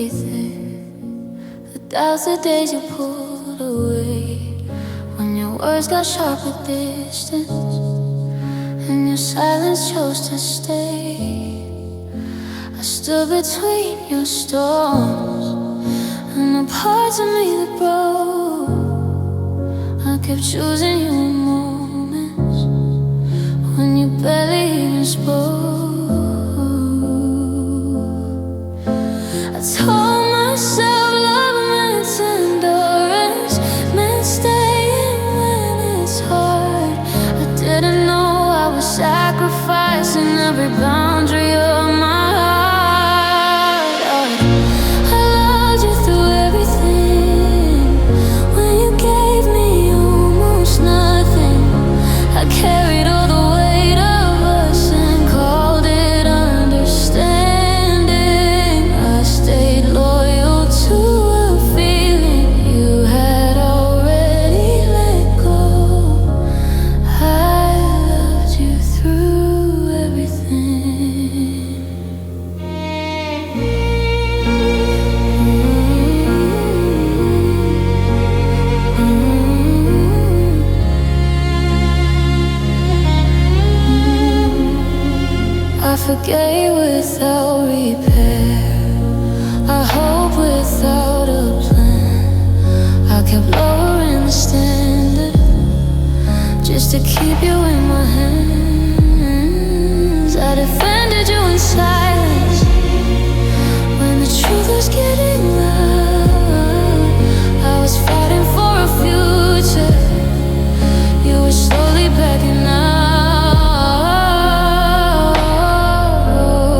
everything. The doubts, the days you pulled away, when your words got sharp with distance, and your silence chose to stay. I stood between your storms and the parts of me that broke. I kept choosing you in moments when you barely even spoke. I told myself love meant endurance, meant staying when it's hard. I didn't know I was sacrificing every boundary of my heart. I loved you through everything. When you gave me almost nothing, I carried all the weight of us and called it understanding. I stayed loyal to a feeling you had already let go. I loved you through everything. I forgave without repair, I hope without a plan. I kept lowering the standard just to keep you in my hands. I defended you in silence when the truth was getting loud. I was fighting for a future, you were slowly backing out.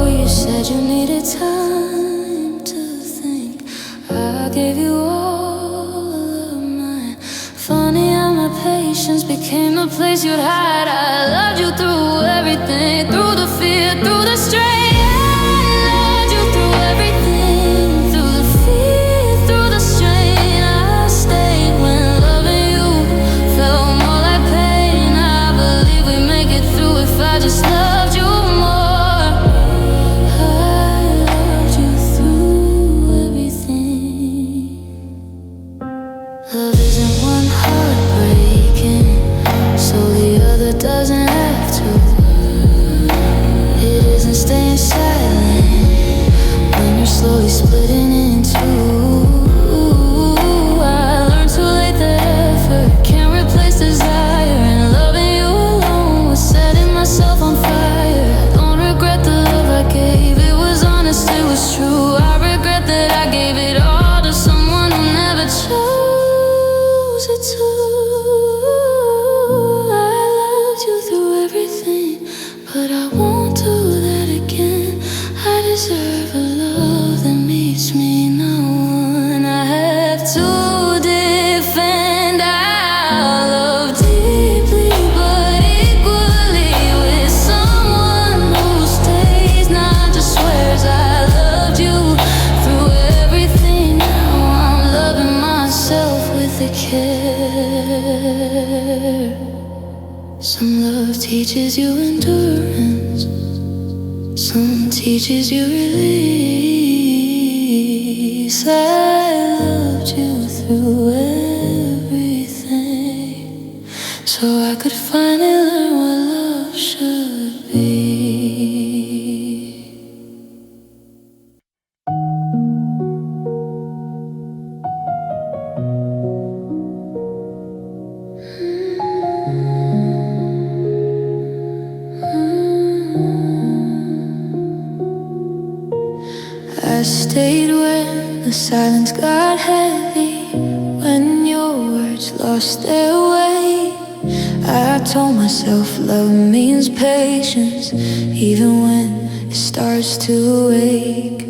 You said you needed time to think. I gave you all of mine. Funny how my patience became the place you'd hide. I loved you through everything, through the fear, through the strain. I loved you through everything, through the fear, through the strain. I stayed when loving you felt more like pain. I believe we make it through if I just loved you more. I loved you through everything. Love isn't one heartbreaking so the other doesn't have to. It isn't staying silent when you're slowly splitting in two. I learned too late that effort can't replace desire, and loving you alone was setting myself on fire. I don't regret the love I gave, it was honest, it was true. I regret that I gave it all to someone who never chose it to. I loved you through everything, but I won't do that again. I deserve a love that meets me now, and I have to defend. I love deeply but equally with someone who stays, not just swears. I loved you through everything. Now I'm loving myself with the care. Some love teaches you endurance, some teaches you release. I loved you through everything so I could finally learn what love should be. I stayed when the silence got heavy, when your words lost their way. I told myself love means patience, even when it starts to ache.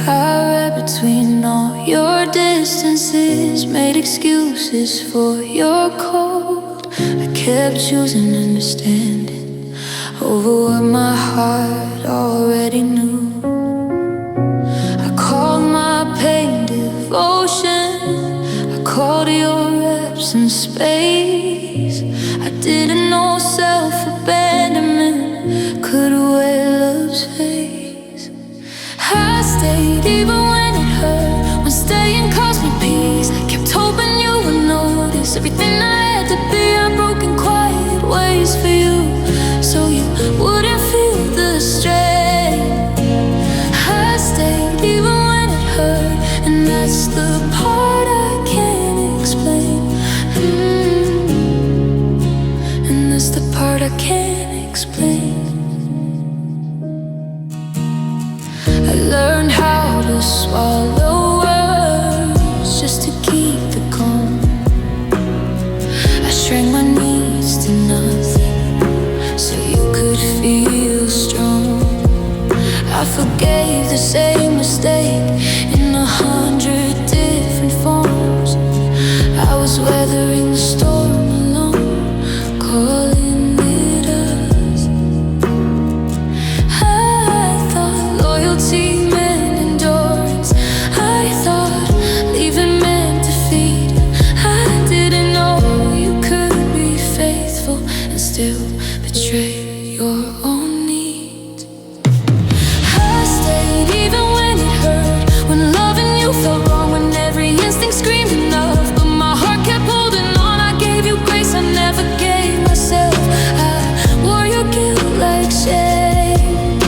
I read between all your distances, made excuses for your cold. I kept choosing understanding over what my heart already knew. I called my pain devotion, I called your absence space. I didn't know self-abandonment could wear love's face. I stayed even when it hurt. that's the part I can't explain. And that's the part I can't explain. I learned how to swallow words just to keep the calm. I shrank my needs to nothing so you could feel strong. I forgave the same mistake in 100 different forms. I was weathering the storm alone, calling it us. I thought loyalty meant endurance. I thought leaving meant defeat. I didn't know you could be faithful and still betray your own needs. I stayed even when it hurt, when loving you felt wrong, when every instinct screamed enough. But my heart kept holding on. I gave you grace I never gave myself. I wore your guilt like shame.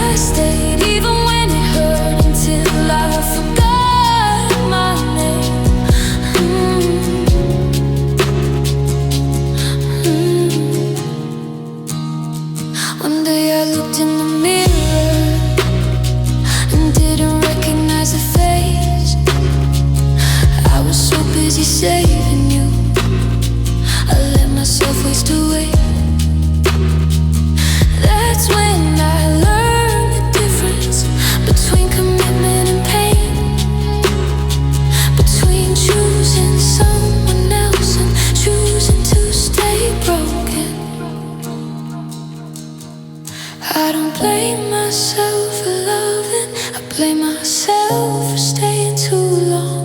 I stayed even when it hurt, until I forgot my name. One day I looked in the mirror and didn't recognize the face. I was so busy saving you, I let myself waste away. That's when I learned the difference between commitment and pain, between choosing someone else and choosing to stay broken. I don't blame myself for loving, I blame myself for staying too long.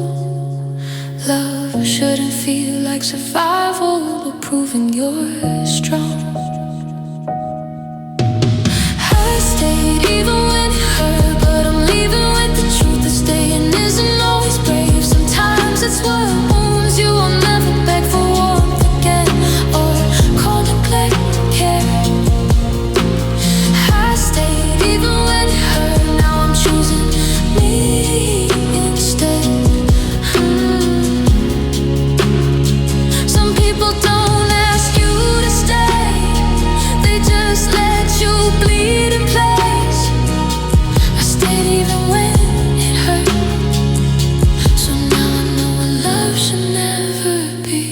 Love shouldn't feel like survival, but proving you're strong. I stayed even when it hurt, but I'm leaving with the truth that staying isn't always brave. Sometimes it's what wounds you will never beg for warmth again, or call neglect care. I stayed even when it hurt, now I'm choosing me instead. Some people don't ask you to stay, they just let you bleed in place. I stayed even when it hurt, so now I know what love should never be.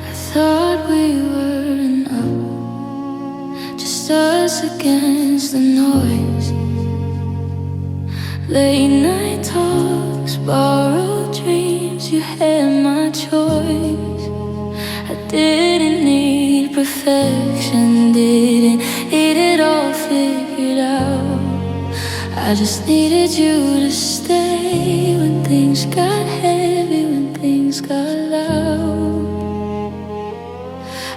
I thought we were enough, just us against the noise. Late night talks, borrowed dreams, you had my choice. I didn't need perfection, didn't need it all figured out. I just needed you to stay when things got heavy, when things got loud.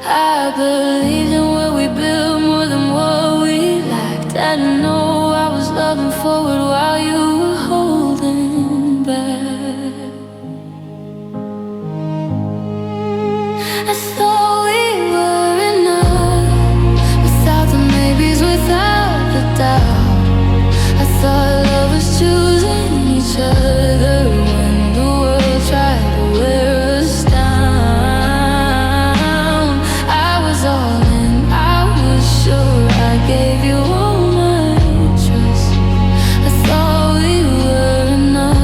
I believed in what we built more than what we lacked. I didn't know I was loving forward while you were holding back. I thought we were enough, without the maybes, without the doubt. I thought love was choosing each other when the world tried to wear us down. I was all in, I was sure I gave you all my trust. I thought we were enough.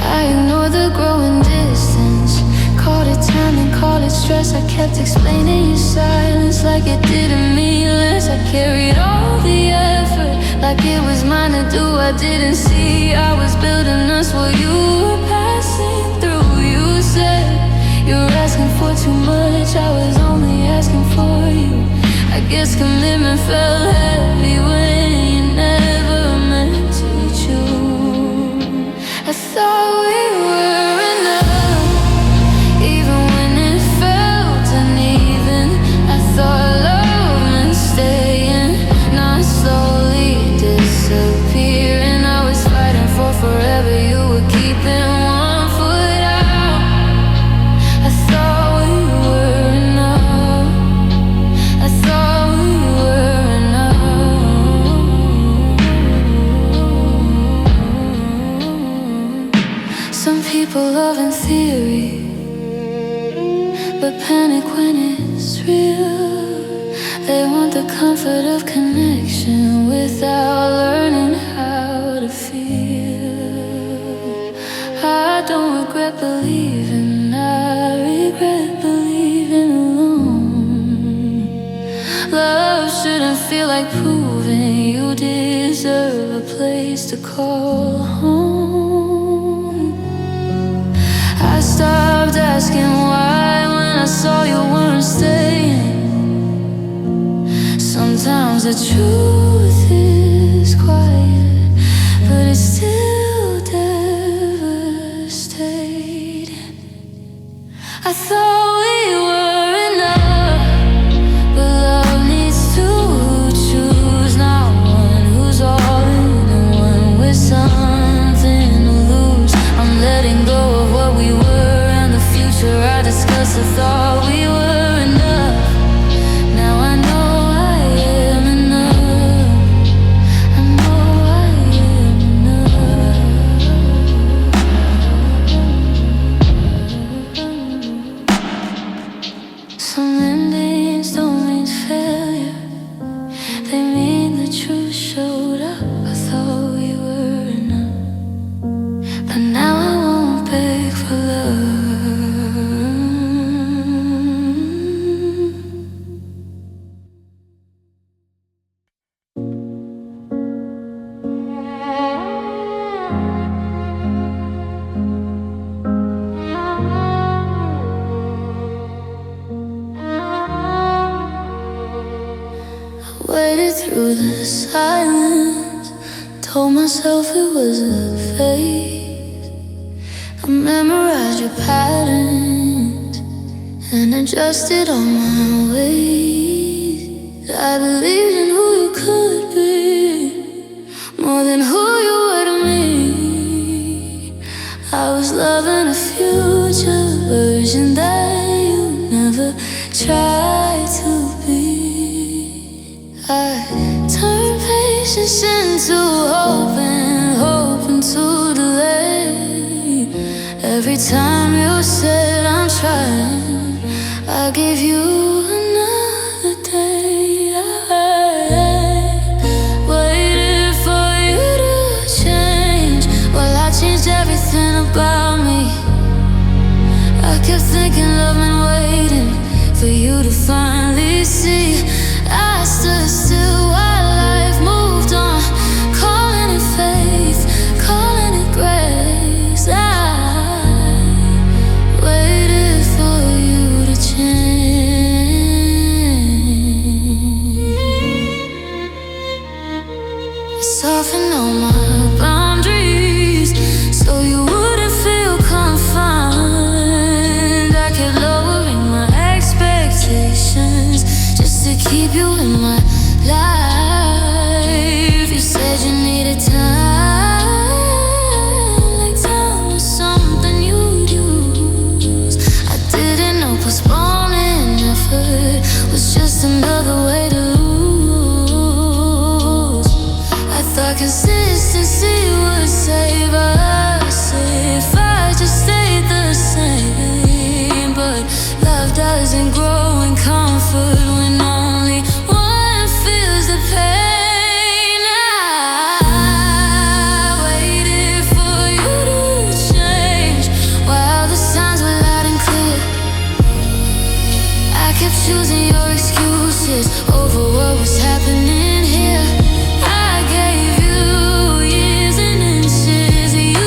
I ignored the growing distance, called it time and called it stress. I kept explaining your silence like it didn't mean less. I carried all the effort like it was mine to do. I didn't see I was building us while you were passing through. You said you were asking for too much, I was only asking for you. I guess commitment felt heavy when you never meant to choose. I thought we were enough, even when it felt uneven. I thought love meant staying, not slow theory, but panic when it's real. They want the comfort of connection without learning how to feel. I don't regret believing, I regret believing alone. Love shouldn't feel like proving you deserve a place to call home. I stopped asking why when I saw you weren't staying. Sometimes the truth is quiet, but it's still devastating. I thought we were enough, but love needs to choose, not one who's all in and one with something to lose. I'm letting go of what we were and the future I discussed. I thought we were enough. Now I know I am enough. I know I am enough. Some endings don't mean failure, they mean the truth showed up. I thought we were enough, but now I won't beg for love. Waited through the silence, told myself it was a phase. I memorized your patterns and adjusted all my ways. I believed in who you could be, more than who you were to me. I was loving a future version that you never tried to be. I turned patience into hope and hope into delay. Every time you said I'm trying, I gave you another day. I waited for you to change, well, I changed everything about me. I kept thinking love meant waiting for you to finally see. I stood still while life moved on, calling it faith, calling it grace. I waited for you to change. I softened all my boundaries so you wouldn't feel confined. I kept lowering my expectations just to keep you in my life. You said you needed time, like time was something you'd use. I didn't know postponing effort was just another way to lose. I thought consistency would save us if I just stayed the same, but love doesn't grow in comfort when only one feels the pain. I waited for you to change while the signs were loud and clear. I kept choosing your excuses over what was happening here. I gave you years and inches, you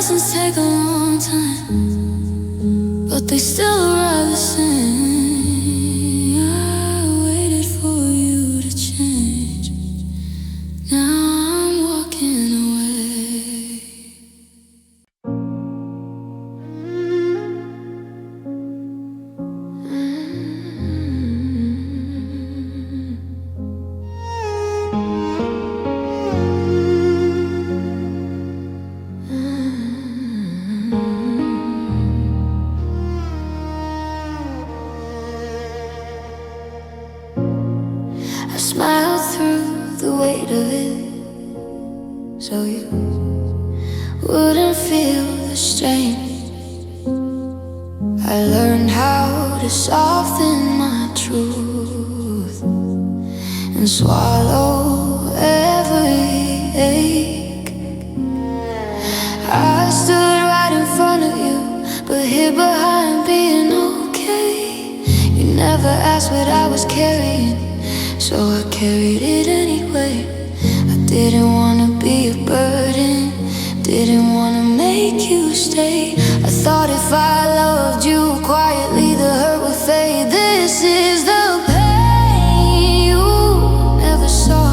lessons take a long time, but they still arrive the same. I waited for you to change. Now I'm walking away. I smiled through the weight of it, so you wouldn't feel the strain. I learned how to soften my truth and swallow every ache. I stood right in front of you, but hid behind being okay. You never asked what I was carrying, so I carried it anyway. I didn't wanna be a burden, didn't wanna make you stay. I thought if I loved you quietly, the hurt would fade. This is the pain you never saw.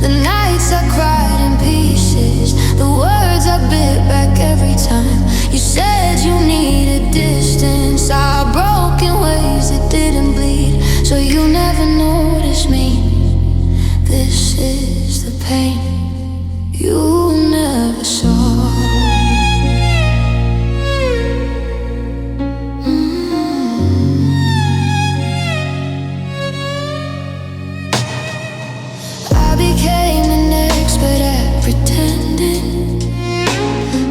The nights I cried in pieces, the words I bit back every time. You said you needed distance. I broke in ways that didn't bleed, so you never noticed me. This is the pain you never saw. I became an expert at pretending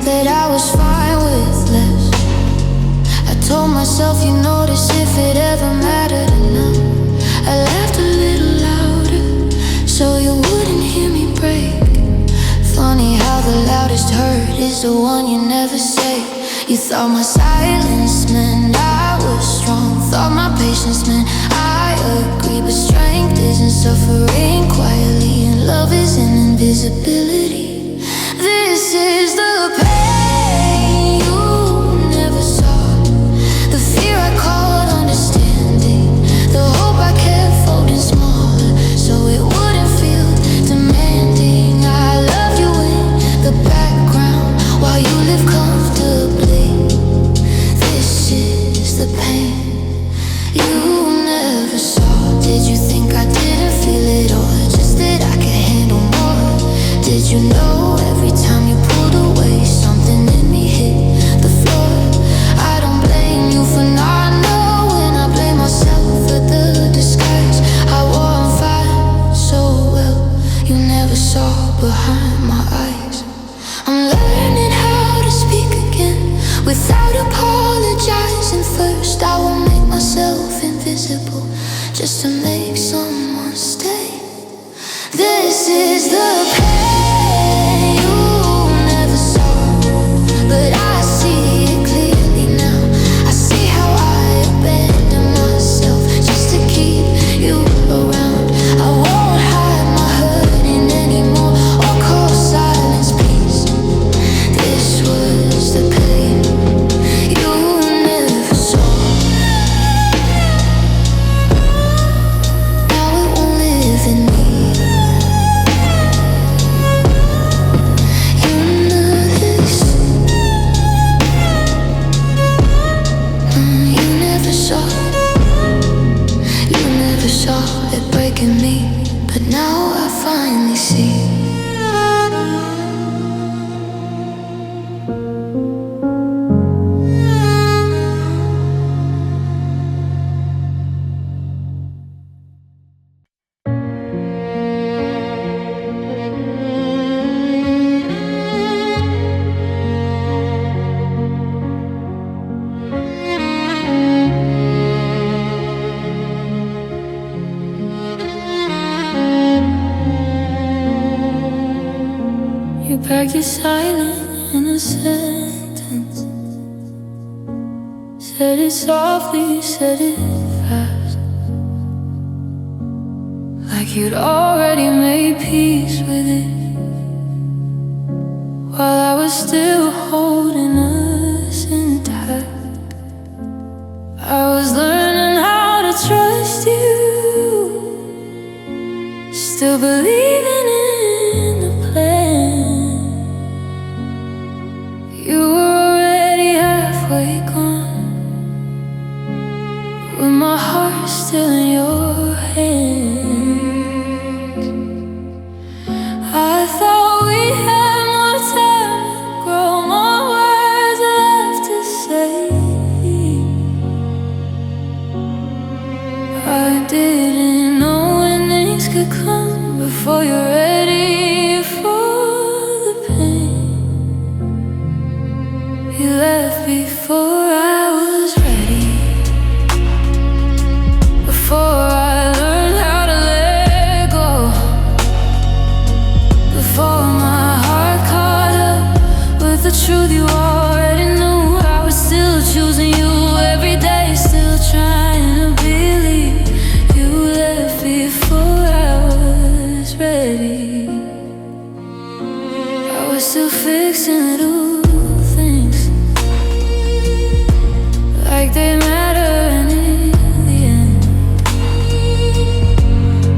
that I was fine with less. I told myself you'd notice if it ever mattered enough. I laughed a little louder so you wouldn't hear me break. Funny how the loudest hurt is the one you never say. You thought my silence meant I was strong, thought my patience meant I agree. But strength isn't suffering quietly, and love isn't invisibility. This is the pain you never saw. The fear I called understanding, the hope I kept folding smaller so it wouldn't feel demanding. I loved you in the background while you live comfortably. This is the pain you never saw. Did you think I didn't feel it, or just that I could handle more? Did you know every time you pulled away, something in me hit the floor? I don't blame you for not knowing, I blame myself for the disguise I wore on fire so well. You never saw behind my eyes. I'm learning how to speak again without apologizing. First I will make myself invisible just to make someone stay. This is the pain you never saw, but I see it clearly now. I see how I abandoned myself just to keep you around. I won't hide my hurting anymore or call silence peace. This was the pain you never saw. Now it won't live in me. You know this. You never saw. You never saw it breaking me, but now I finally see. You packed your silence in a sentence, said it softly, said it fast, like you'd already made peace with it. while I was still holding us intact. I was learning how to trust you, still believing in the plan. You were already halfway gone, with my heart still in your hands. I thought we had more time to grow, more words left to say. I didn't know when things could come before you're ready for the pain. You left before I was ready, before I learned how to let go, before my heart caught up with the truth you already knew. I was still choosing you every day, still trying to believe. You left before I was ready. I was still fixing little things like they matter, and in the end,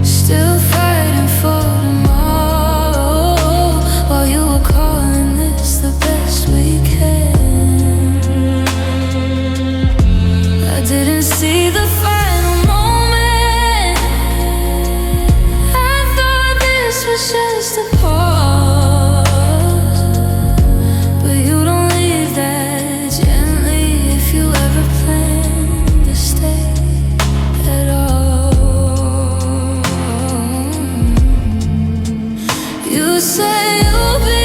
still fighting for tomorrow, while you were calling this the best we can. I didn't see the final moment. I thought this was just a pause, but you don't leave that gently if you ever plan to stay at all. You say you'll be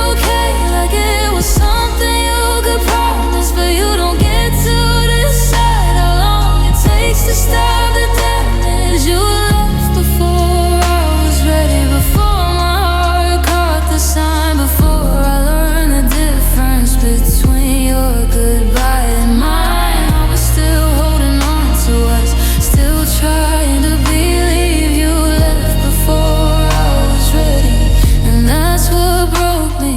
okay, like it was something you could promise, but you don't get to decide how long it takes to stop the damage. You left before I was ready, before my heart caught the sign, before I learned the difference between your goodbye and mine. I was still holding on to us, still trying to believe. You left before I was ready, and that's what broke me.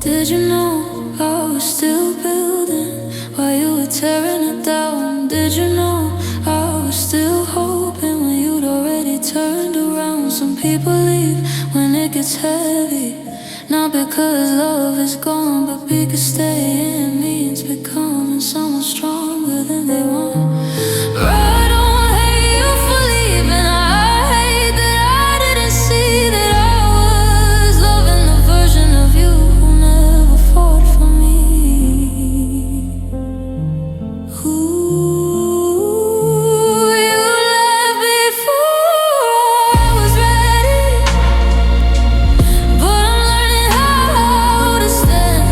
Did you know I was still building while you were tearing it down? Did you know I was still hoping when you'd already turned around? Some people leave when it gets heavy, not because love is gone, but because staying means becoming someone stronger than they want. But I don't hate you for leaving. I hate that I didn't see that I was loving the version of you who never fought for me. Ooh, you left before I was ready, but I'm learning how to stand.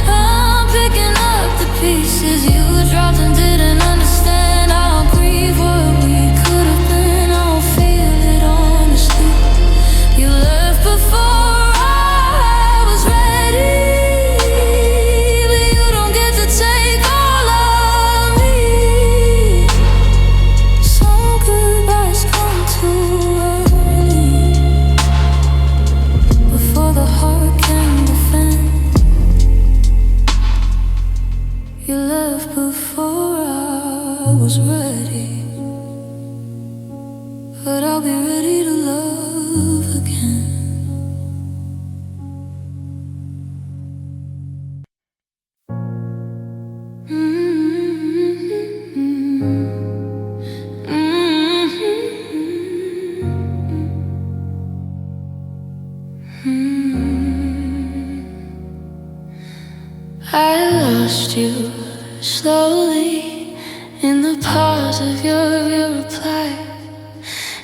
I'm picking up the pieces you dropped and didn't understand. I don't grieve what we could have been, I don't feel it honestly. You left before I was ready, but you don't get to take all of me. Some goodbyes come too early, before the heart can defend. You left before I was ready, but I'll be ready to love again. I lost you slowly in the pause of your reply,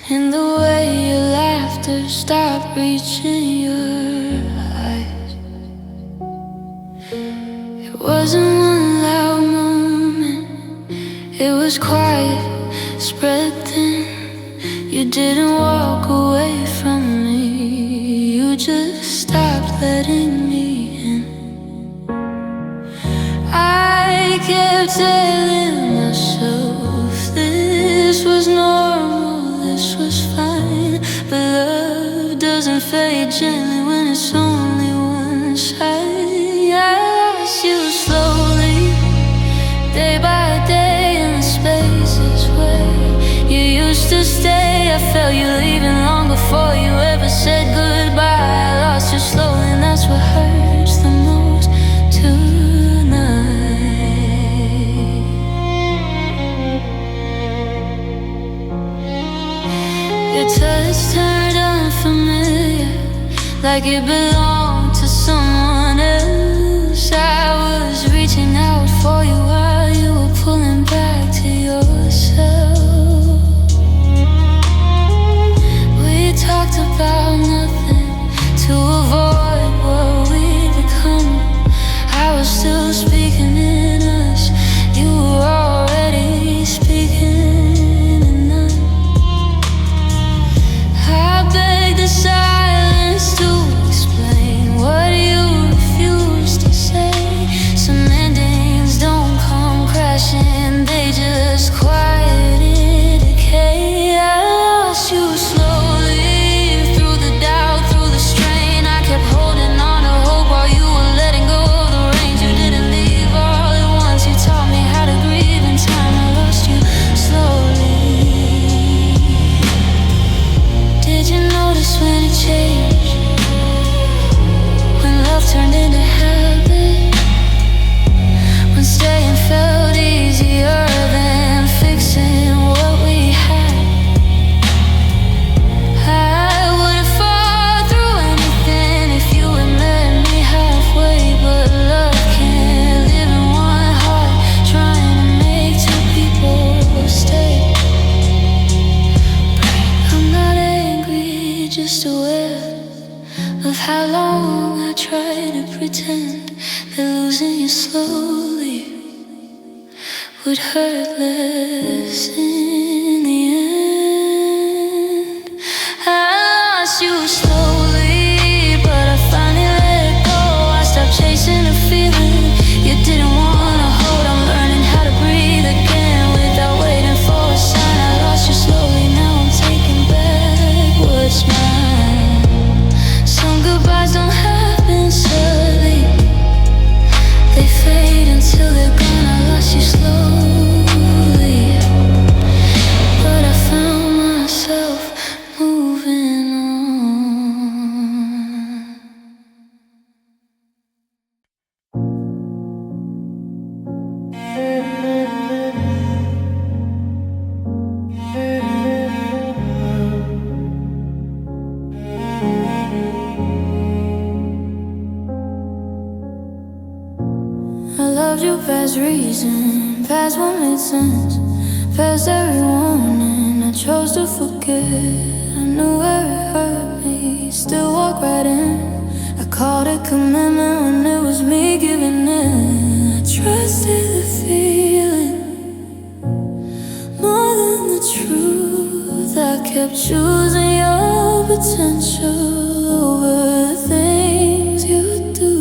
in the way your laughter stopped reaching your eyes. It wasn't one loud moment, it was quiet, spread thin. You didn't walk away from me, you just stopped letting me in. I kept telling myself this was normal, this was fine, but love doesn't fade gently when it's it's only one shot. I lost you slowly, day by day, in the spaces where you used to stay. I felt you leaving long before you ever said goodbye. I lost you slowly, and that's what hurts the most tonight. Your touch turned unfamiliar, like it belonged to someone else. I was reaching out for you while you were pulling back to yourself. We talked about nothing to avoid what we'd become. I was still speaking in us, you were already speaking in none. I begged the silence to explain what you refused to say. Some endings don't come crashing, they just quiet in decay. I lost you slowly, through the doubt, through the strain. I kept holding on to hope while you were letting go of the reins. You didn't leave all at once, you taught me how to grieve in time. I lost you slowly. Did you notice when it changed? When love turned into habit? When staying felt easier than fixing what we had? I would've fought through anything if you had met me halfway. But love can't live in one heart, trying to make two people stay. I'm not angry, just aware of how long I tried to pretend that losing you slowly would hurt less in the end. I lost you slowly, but I finally let go. I stopped chasing a feeling you didn't wanna hold. I'm learning how to breathe again without waiting for a sign. I lost you slowly, now I'm taking back what's mine. Some goodbyes don't happen suddenly, they fade until they're gone. I lost you slowly, but I found myself moving on. I loved you past reason, past what made sense, past every warning I chose to forget. I knew where it hurt me, still walk right in. I called it commitment when it was me giving in. I trusted the feeling more than the truth. I kept choosing your potential over the things you do.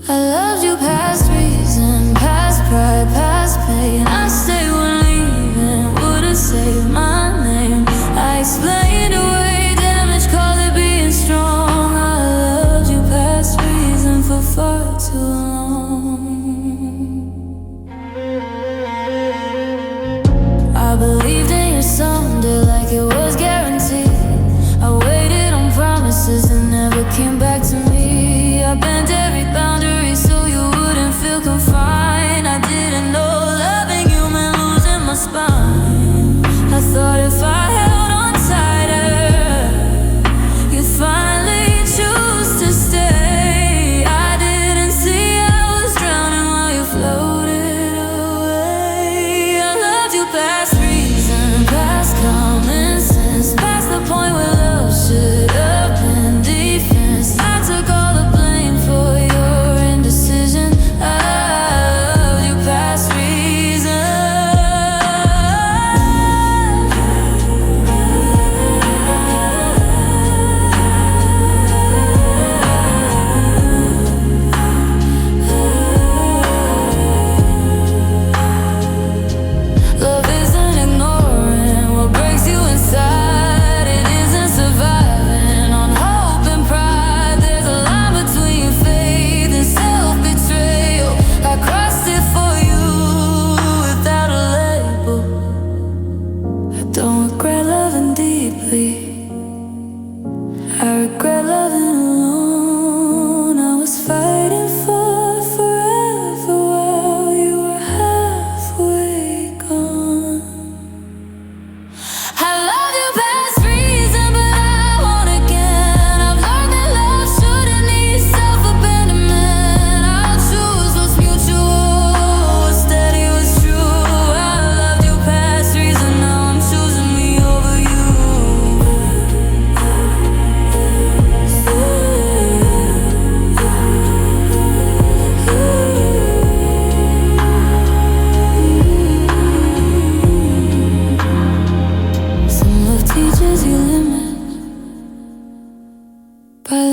I loved you past reason, past pride, past pain. I stayed when leaving would've saved my name. I explained away damage, called it being strong. I loved you past reason for far too long. I believed in you someday like it was guaranteed. I waited on promises that never came back.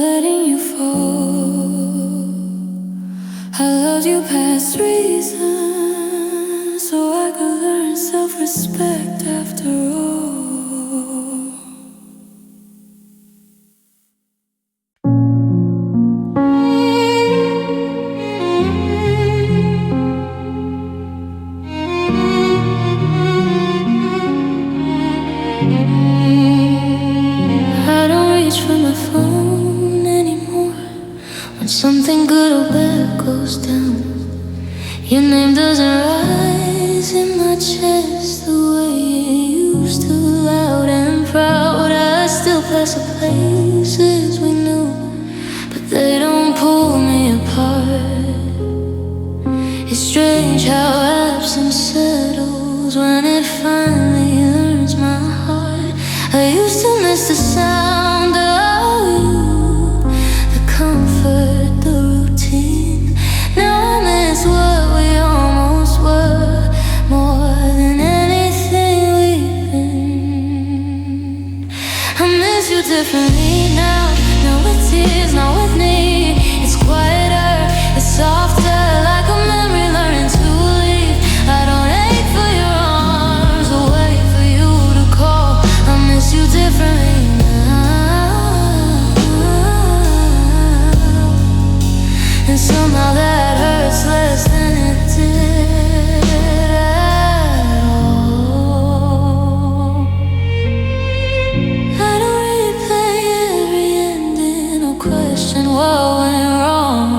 letting you fall. I loved you past reason, so I could learn self-respect after all. Something good or bad goes down, your name doesn't rise in my chest the way it used to, loud and proud. I still pass the places we knew, but they don't pull me apart. It's strange how absence settles when it finally learns my heart. I used to miss the sound of you, the comfort, what we almost were, more than anything we've been. I miss you differently now, not with tears, not with me. It's quieter, it's softer, like a memory learning to leave. I don't ache for your arms or wait for you to call. I miss you differently now, and somehow that hurts less than it did at all. I don't replay every ending or question what went wrong.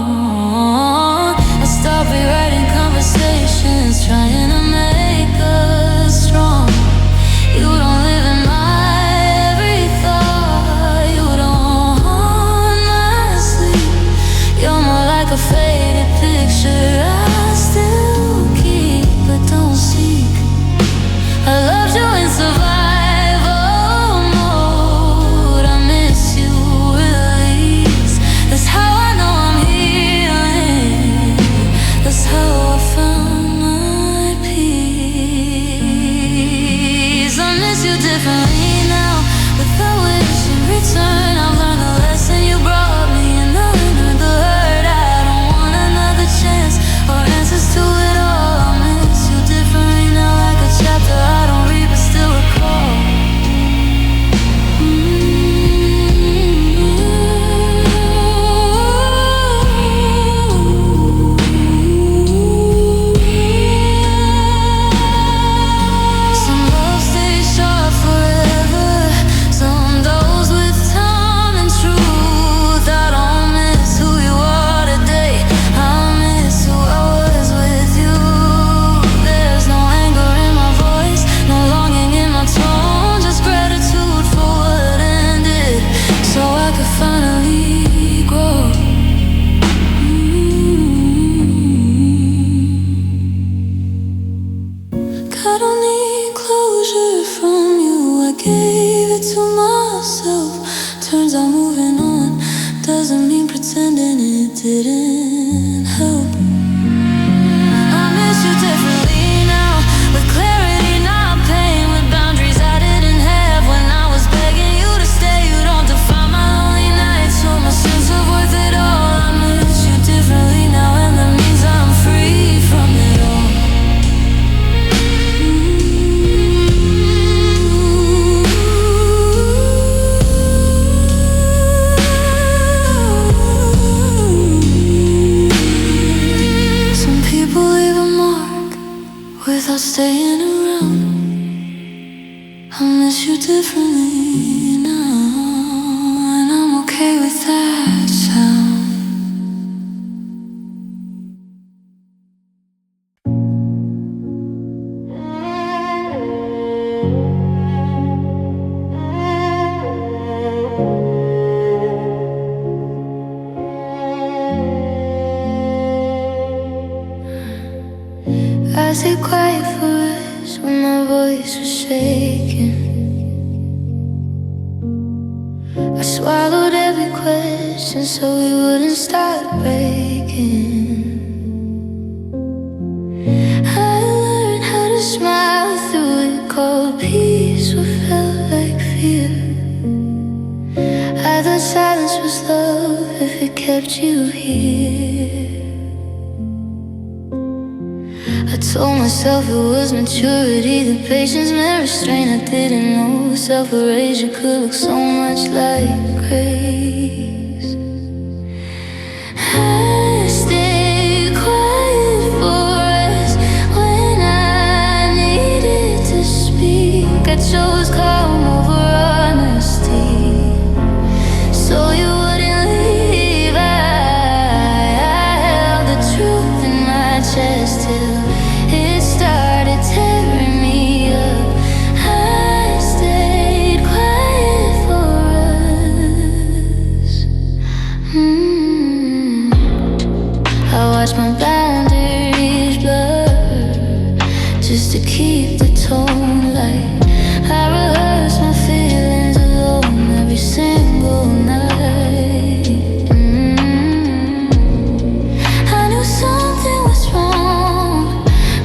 I stopped rewriting conversations, trying to make us strong. You don't live in my every thought, you don't haunt my sleep. You're more like a faded picture I still keep but don't seek. I loved you in survival mode, I miss you release. That's how I know I'm healing, that's how I found my peace. I miss you differently now, without wish in return. I've learned the lesson you brought me, and I learned the hurt. I don't want another chance or answers to it all. I miss you differently now, like a chapter I don't read but still recall. Some love stays sharp forever, some goes with time and truth. I don't miss who you are today, I miss who I was with you. There's no anger in my voice, no longing in my tone, just gratitude for what ended, so I could finally grow. I don't need closure from you, I gave it to myself. Turns out moving on doesn't mean pretending it didn't help. I miss you differently now, with clarity, not pain, with boundaries I didn't have when I was begging you to stay. You don't define my lonely nights or my sense of worth at all. I miss you differently now, and that means I'm free from it all. Some people leave a mark without staying around. I miss you differently now, and I'm okay with that sound. I stayed quiet for us when my voice was shaking. I swallowed every question so we wouldn't start breaking. I learned how to smile through it, cold peace what felt like fear. I thought silence was love, kept you here. I told myself it was maturity, the patience meant restraint. I didn't know self-erasure could look so much like grace. I stayed quiet for us when I needed to speak. I chose calm over honesty, so you wouldn't leave. I held the truth in my chest till it started tearing me up. I stayed quiet for us. I watched my boundaries blur just to keep the tone light. I rehearsed my feelings alone every single night. I knew something was wrong,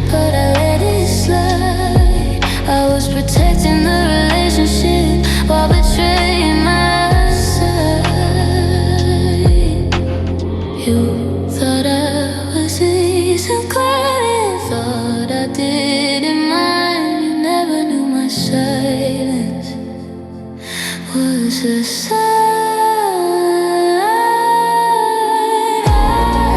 but I let it slide. I was protecting the relationship while betraying myself. You thought I was easy and quiet, thought I didn't mind. You never knew my silence was a sign. I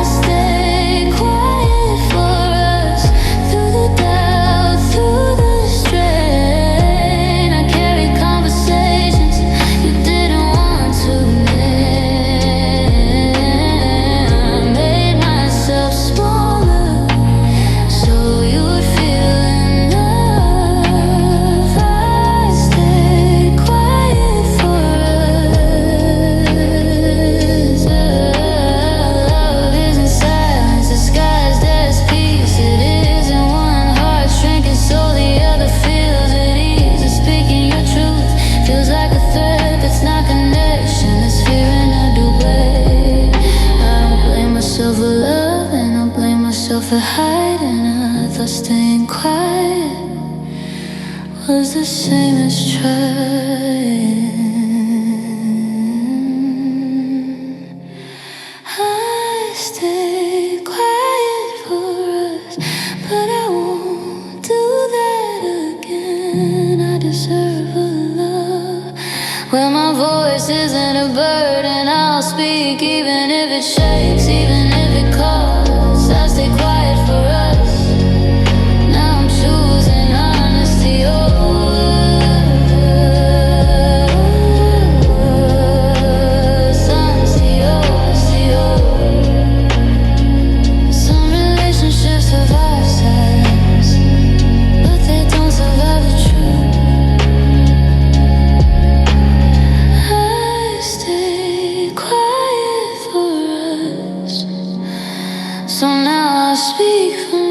stayed quiet for us through the doubt, through the strain. I carried conversations you didn't want to name. I made myself smaller so you would feel enough. I stayed quiet for us. Love isn't silence disguised as peace. It isn't one heart shrinking so the other feels at ease. And speaking your truth feels like a threat that's not connection. It's fear in a duet. I don't blame myself for love, and I blame myself for hiding. I thought staying quiet was the same as trying. I stayed quiet for us, but I won't do that again. I deserve a love where my voice isn't a burden. I'll speak even if it shakes, even if it calls. I stay quiet for us. Now I'm choosing honesty over honesty over. Some relationships survive silence, but they don't survive the truth. I stayed quiet for us, so now I speak for me.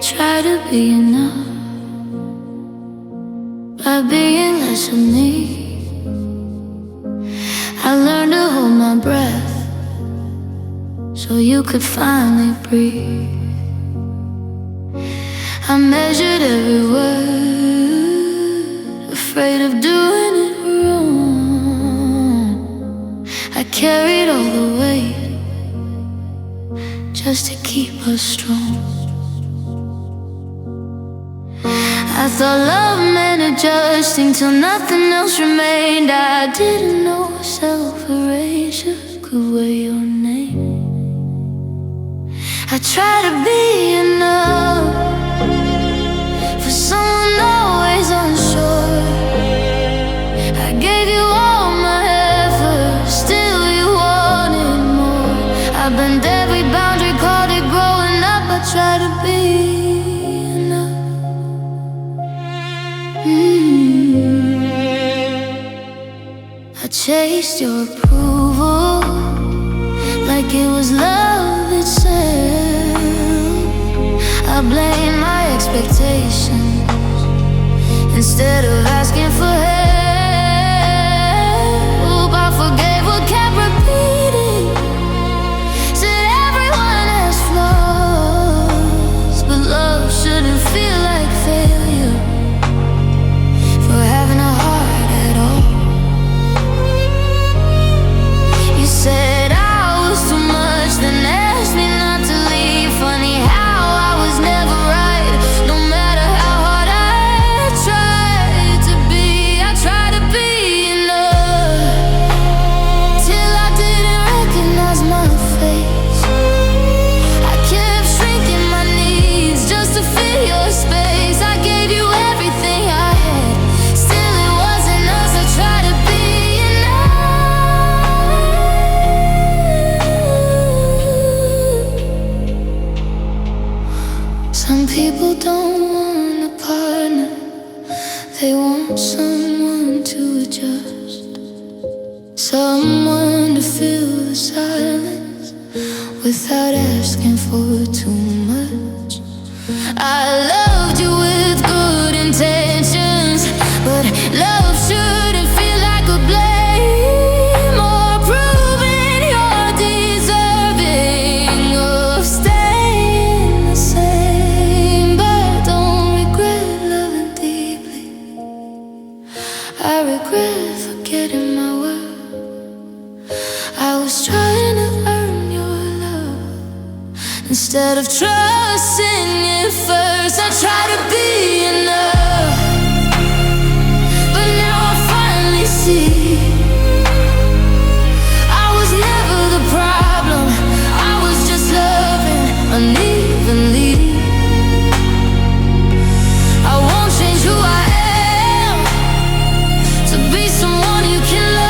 Try to be enough by being less of me. I learned to hold my breath so you could finally breathe. I measured every word, afraid of doing it wrong. I carried all the weight just to keep us strong. I thought love meant adjusting till nothing else remained. I didn't know self-erasure could wear your name. I tried to be enough for someone always unsure. I gave you all my effort, still you wanted more. I bent every boundary, called it growing up. I tried to be enough. I chased your approval like it was love itself. I blame my expectations instead of asking for help. I forgave what kept repeating, said everyone has flaws, but love shouldn't feel like failure for having a heart at all. You said I was too much, then asked me not to leave. Funny how I was never right, no matter how hard I tried to be. I tried to be enough till I didn't recognize my face. I kept shrinking my needs just to fill your space. I gave you everything I had, still it wasn't us. I tried to be enough. Some people don't want a partner, they want someone to adjust, someone to fill the silence without asking for too much. I loved you with good intentions, but love shouldn't feel like a blame or proving you're deserving of staying the same. But don't regret loving deeply, I regret forgetting my worth. I was trying to earn your love instead of trusting it first. I try to be enough, but now I finally see I was never the problem, I was just loving unevenly. I won't change who I am to be someone you can love.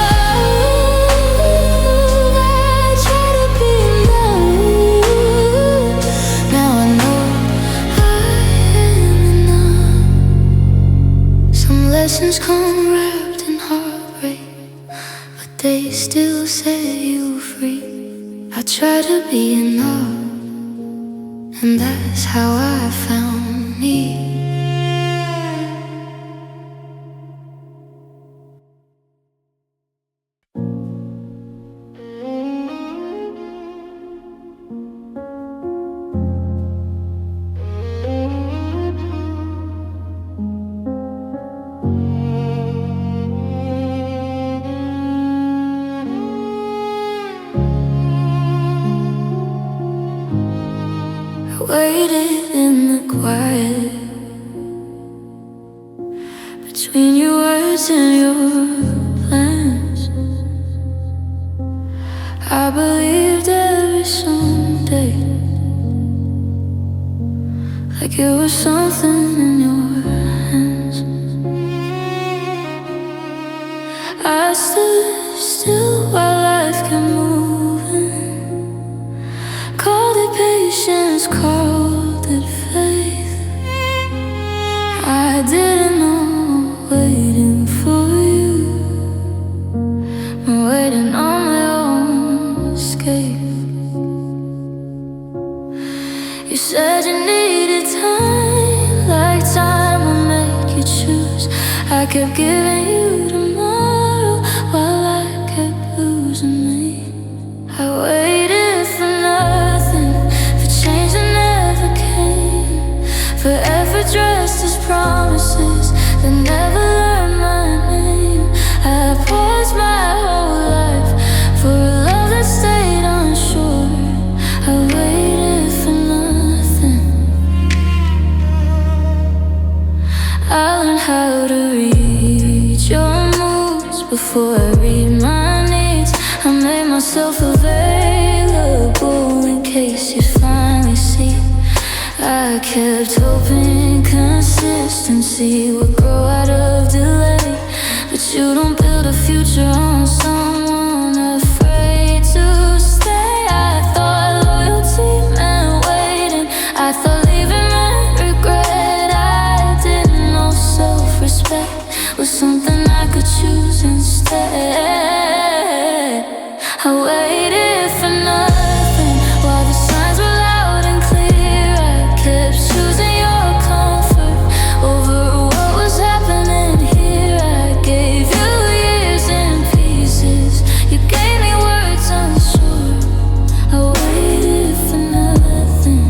I try to be enough, now I know I am enough. Some lessons come wrapped in heartbreak, but they still set you free. I try to be enough, and that's how I found me. Waited in the quiet between your words and your plans. I believed every Sunday like it was something in your hands. I stood still while life kept moving, called it patience, called it faith. I didn't know waiting for you, waiting on my own escape. You said you needed time, like time will make you choose. I kept giving you tomorrow while I kept losing me. I waited for nothing, for change that never came, for effort dressed as promises that never learned my name. I paused my whole life for a love that stayed unsure. I waited for nothing. I learned how to read your moods before I read my needs. I made myself available in case you finally see. I kept hoping consistency would grow out of delay, but you don't build a future on someone afraid to stay. I thought loyalty meant waiting, I thought leaving meant regret. I didn't know self-respect was something I could choose instead. I waited for nothing while the signs were loud and clear. I kept choosing your comfort over what was happening here. I gave you years in pieces. You gave me words unsure. I waited for nothing.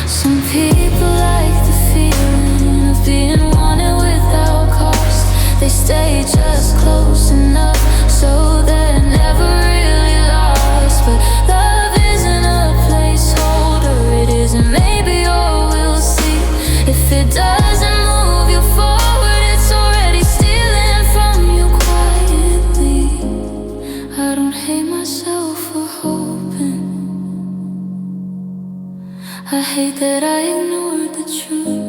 Some people like the feeling of being wanted without cost. They stay just close enough so they're never really lost. But love isn't a placeholder, it isn't maybe or we'll see. If it doesn't move you forward, it's already stealing from you quietly. I don't hate myself for hoping. I hate that I ignored the truth,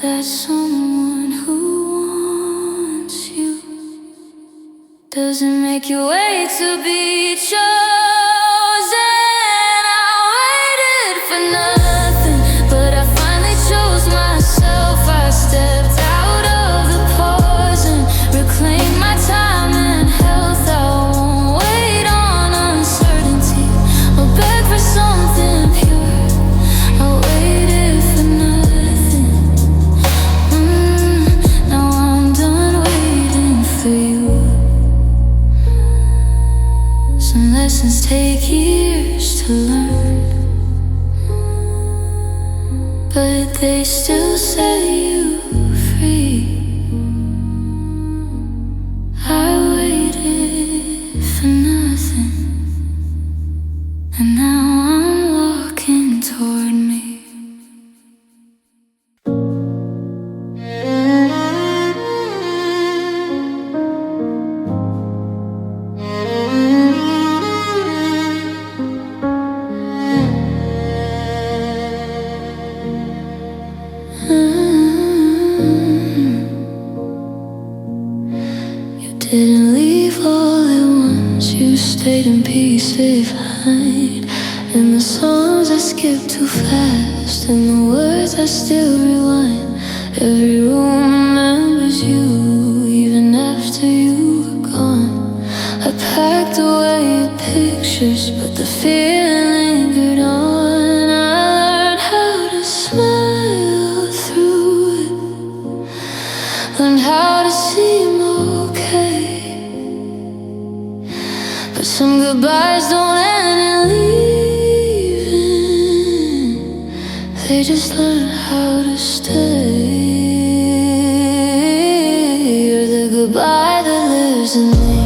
that someone who wants you doesn't make you wait to be chosen. I waited for nothing, but I finally chose myself. I stepped out of the pause and reclaimed my time and health. I won't wait on uncertainty or beg for something pure. I waited for nothing. Now I'm done waiting for you. Some lessons take years to learn, but they still set you free. I waited for nothing, and now I'm walking toward me. You didn't leave all at once, you stayed in peace behind. And the songs I skip too fast, and the words I still rewind. Every room remembers you, even after you were gone. I packed away your pictures, but the fear lingered on. I learned how to smile through it, learned how to seem okay. But some goodbyes don't end in leaving, they just learn how to stay. You're the goodbye that lives in me,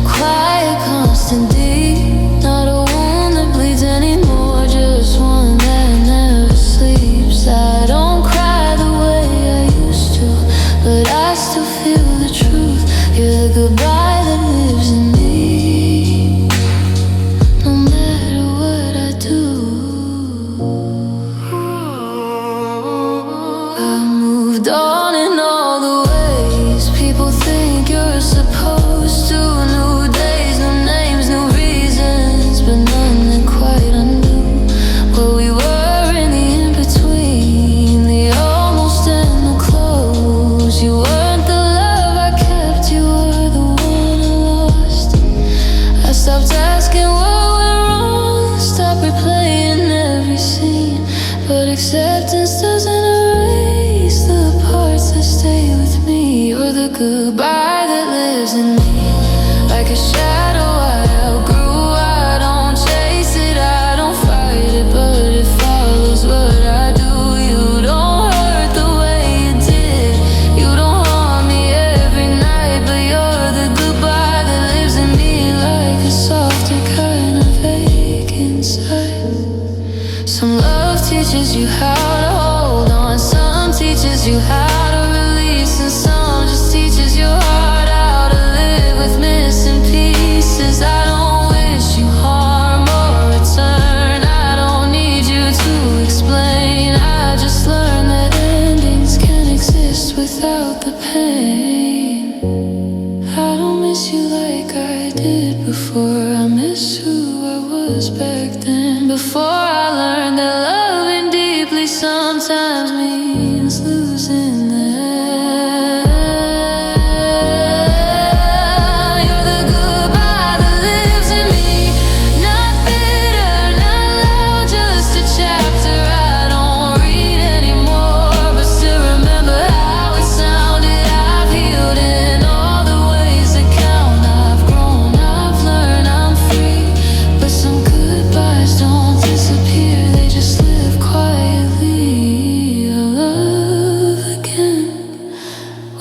quiet, constant, deep. Not a wound that bleeds anymore, just one that never sleeps. I don't cry the way I used to, but I still feel the truth. You're the goodbye that lives in me, no matter what I do. I moved on in all the ways people think you're supposed to. New days, new names, new reasons, but none that quite undo what we were in the in-between, the almost and the close. You weren't the love I kept, you were the one I lost. I stopped asking what went wrong, stopped replaying every scene. But acceptance doesn't erase the parts that stay with me. You're the goodbye that lives in me, like a shadow I outgrew. I don't chase it, I don't fight it, but it follows what I do. You don't hurt the way you did, you don't haunt me every night, but you're the goodbye that lives in me, like a softer kind of ache inside. Some love teaches you how to hold on, some teaches you how to release, and some just teaches your heart how to live with missing pieces. I don't wish you harm or return, I don't need you to explain. I just learned that endings can exist without the pain. I don't miss you like I did before, I miss who I was back then. Before I learned that loving deeply sometimes means losing them.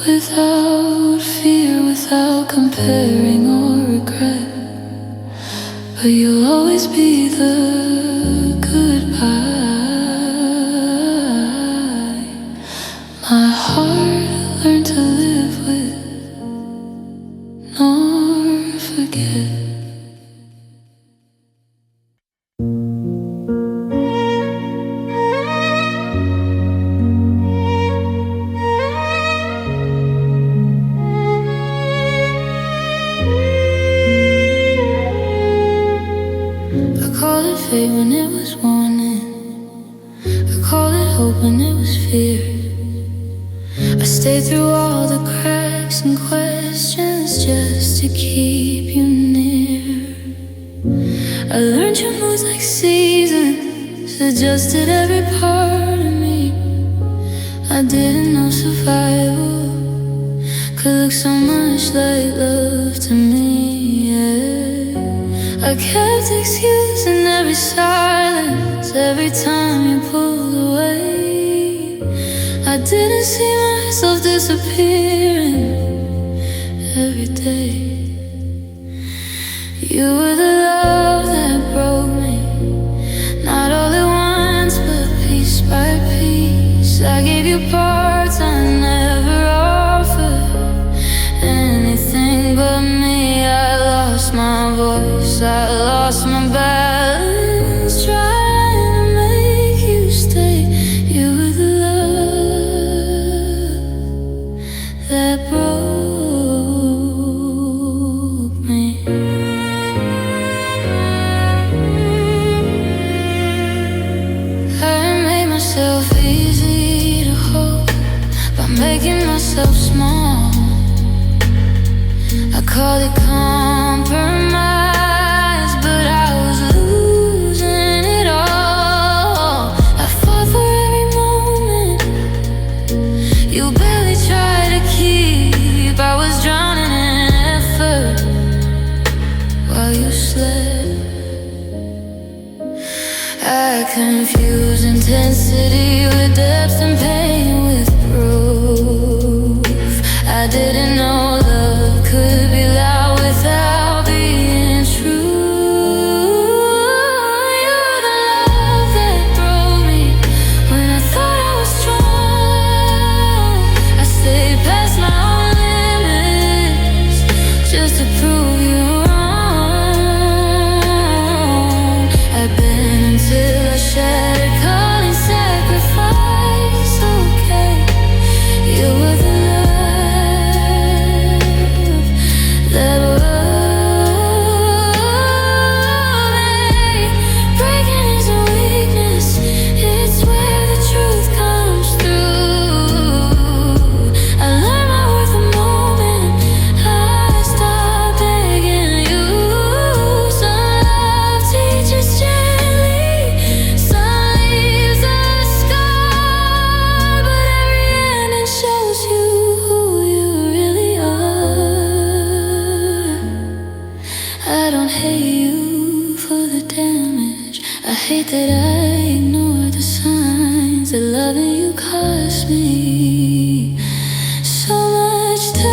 without fear, without comparing or regret. But you'll always be the goodbye. My heart learned to live with nor forget. Fate when it was warning, I called it hope when it was fear. I stayed through all the cracks and questions just to keep you near. I learned your moods like seasons, adjusted every part of me. I didn't know survival could look so much like love to me, yeah. I kept excusing every silence, every time you pulled away. I didn't see myself disappearing every day. You were the love that broke me, not all at once, but piece by piece. I gave you parts I never offered anything but me. I lost my voice, I lost my balance, trying to make you stay. You were the love that broke me. I made myself easy to hold by making myself small. I called it compromise, but I was losing it all. I fought for every moment you barely tried to keep. I was drowning in effort while you slept. I confused intensity with depth and pain with proof. I didn't know love could be loud without being true. You're the love that broke me when I thought I was strong. I stayed past my own limits just to prove you wrong. I bent until I shattered, calling sacrifice okay. You were the that breaking is a weakness, it's where the truth comes through. I learned my worth the moment I stopped begging you. Some love teaches gently, some leaves a scar, but every ending shows you who you really are. I don't hate you for the damage. I hate that I ignored the signs that loving you cost me so much time.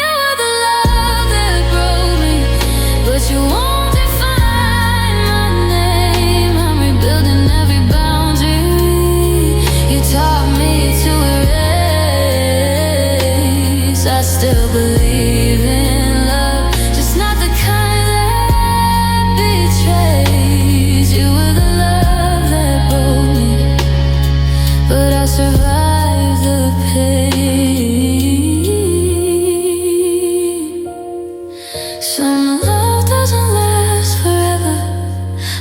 You're the love that broke me, but you won't define my name. I'm rebuilding every boundary you taught me to erase. I still believe in love, just not the kind that betrays. You were the love that broke me, but I survived the pain. Some love doesn't last forever,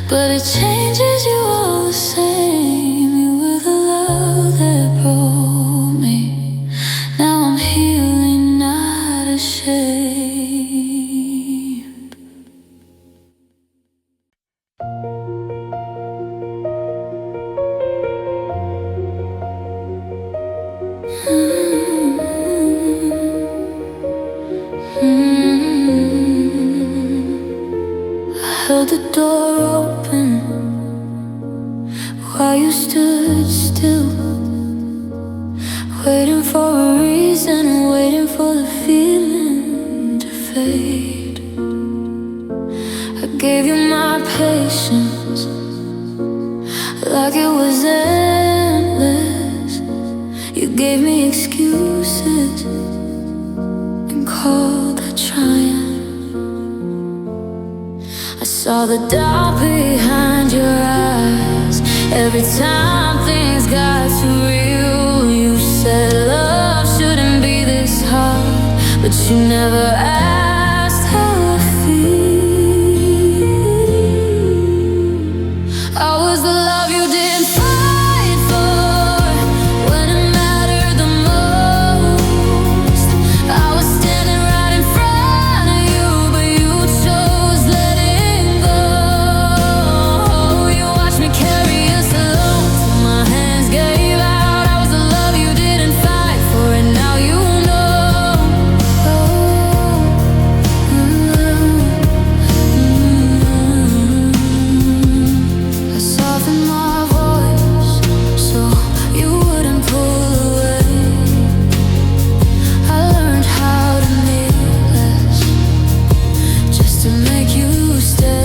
but it changes you all the same. You were the love that broke me. Now I'm healing, not ashamed. I held the door open while you stood still, Waiting for a reason, waiting for the feeling to fade. I gave you my patience like it was endless. You gave me excuses and called that trying. I saw the doubt behind your eyes every time things got too real. You said love shouldn't be this hard, but you never asked how I feel. I was the love you didn't fight for when it mattered the most. I was standing right in front of you, but you chose letting go. You watched me carry us alone till my hands gave out. I was the love you didn't fight for, and now you know. I softened my voice so you wouldn't pull away. I learned how to need less just to make you stay.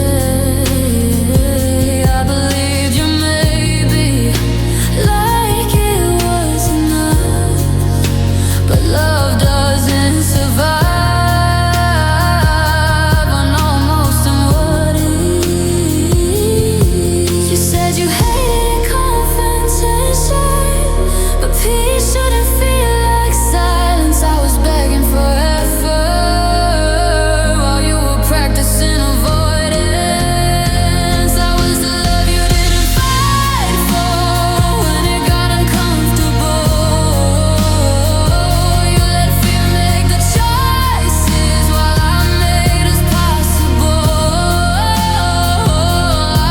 I believed you maybe like it was enough, but love doesn't survive on almost and what is. You said you hated confrontation, but peace shouldn't feel like silence. I was begging forever while you were practicing avoidance. I was the love you didn't fight for when it got uncomfortable. You let fear make the choices while I made us possible.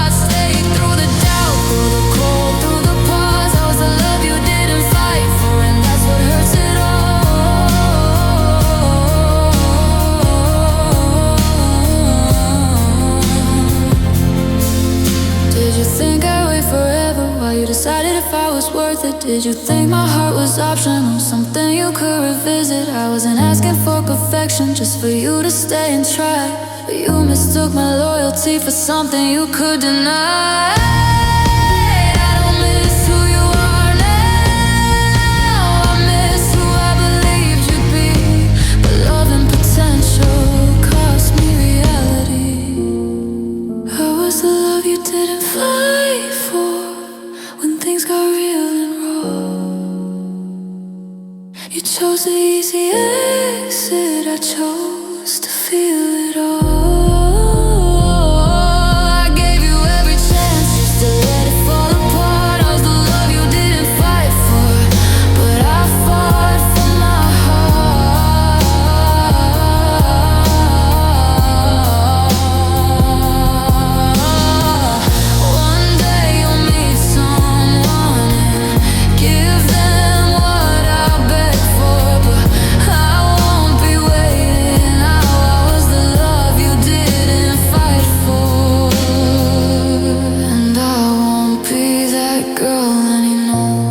I stayed through the doubt, through the cold, through the pause. I was the love you didn't fight for, and that's what hurts it all. Did you think I'd wait forever while you decided if I was worth it? Did you think my heart was optional, something you could revisit? I wasn't asking for perfection, just for you to stay and try. But you mistook my loyalty for something you could deny. I don't miss who you are now. I miss who I believed you'd be. But love and potential cost me reality. I was the love you didn't fight for when things got real and raw. You chose the easy exit, I chose to feel it all. I gave you every chance just to let it fall apart. I was the love you didn't fight for, but I fought for my heart. One day you'll meet someone and give them what I begged for, but I won't be waiting. Now I was the love you didn't fight for, and I won't be that girl anymore.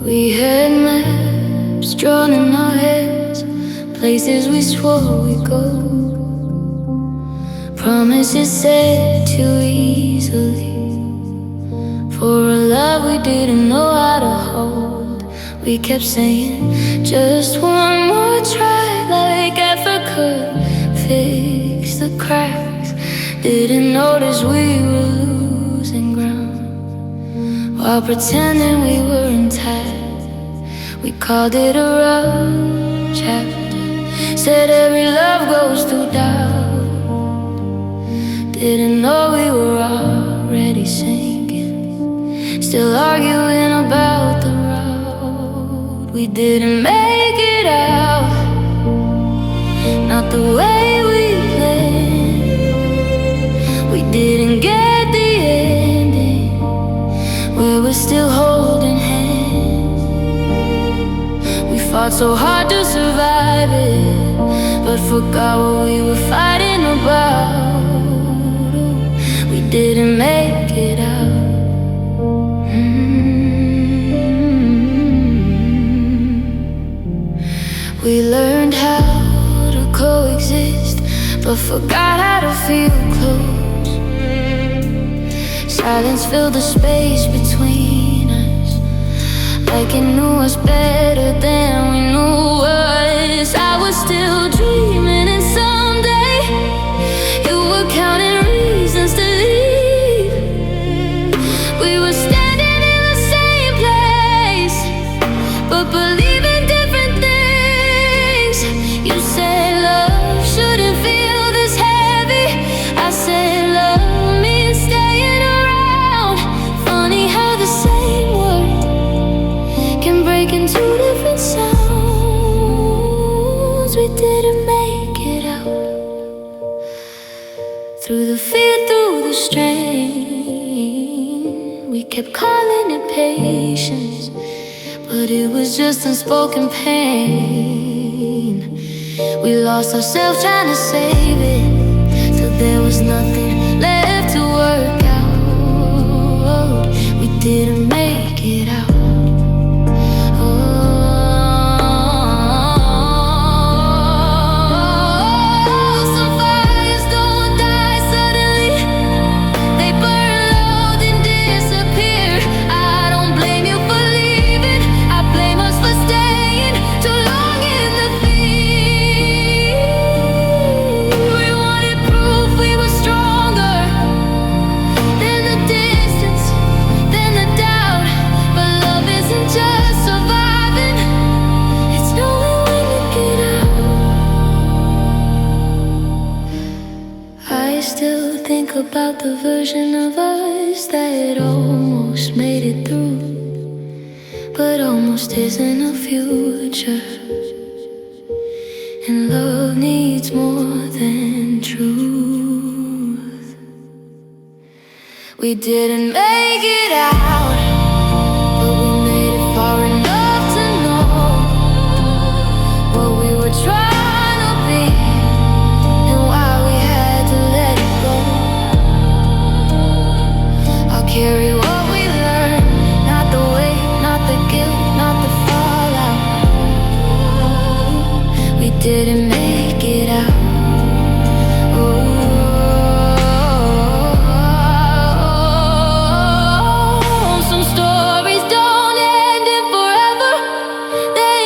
We had maps drawn in our heads, places we swore we'd go, promises said too easily for a love we didn't know how to hold. We kept saying just one more try, like effort could fix the cracks. Didn't notice we were losing ground while pretending we were intact. We called it a rough chapter, said every love goes through doubt. Didn't know we were already sinking, still arguing about the route. didn't make it out, not the way we planned. We didn't get the ending where we're still holding hands. We fought so hard to survive it, but forgot what we were fighting about. We didn't make it out. We learned how to coexist, but forgot how to feel close. Silence filled the space between us, like it knew us better than we knew us. I was still dreaming, and someday you were counting reasons to leave. We were standing in the same place, but believing different things. You said love shouldn't feel this heavy. I said love means staying around. Funny how the same word can break into different sounds. We didn't make it out. Through the fear, through the strain, we kept calling it patience, but it was just unspoken pain. We lost ourselves trying to save it, till there was nothing left to work out. We didn't make it out. Some fires don't die suddenly, they burn low then disappear. I don't blame you for leaving, I blame us for staying too long in the fear. We wanted proof we were stronger than the distance, than the doubt. But love isn't just surviving, it's knowing when to get out. I still think about the version of us that almost made it through, but almost isn't a future. And love needs more than truth. We didn't make it out, but we made it far enough to know what we were trying to be, and why we had to let it go. I'll carry what we learned, not the weight, not the guilt, not the fallout. We didn't make it out. Some stories don't end in forever, they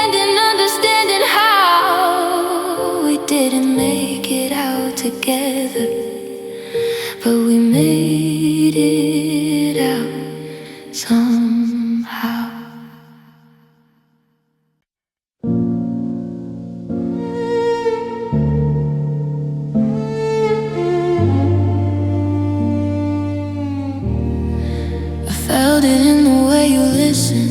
end in understanding how. We didn't make it out together, but we made it out somehow. I felt it in the way you listen,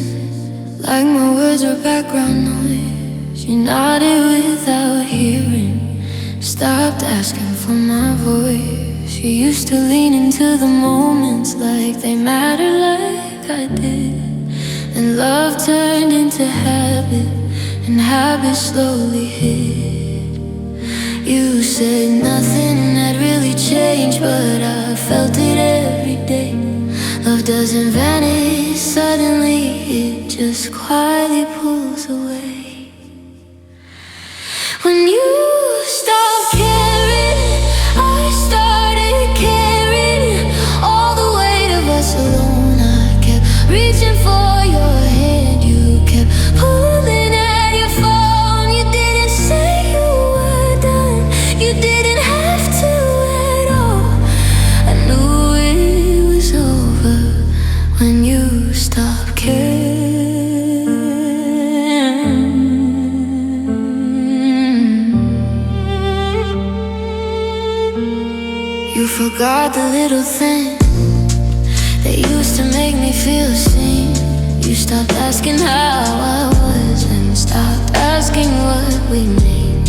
like my words were background noise. You nodded without hearing, stopped asking for my voice. You used to lean into the moments like they mattered, like I did. Then love turned into habit, and habit slowly hid. You said nothing had really changed, but I felt it every day. Love doesn't vanish suddenly, it just quietly pulls away. When you stopped caring, I started caring. All the weight of us alone, I kept reaching for your hand. You kept pulling at your phone. You didn't say you were done, you didn't have to at all. I knew it was over when you stopped caring. You forgot the little things that used to make me feel seen. You stopped asking how I was, stopped asking what we need.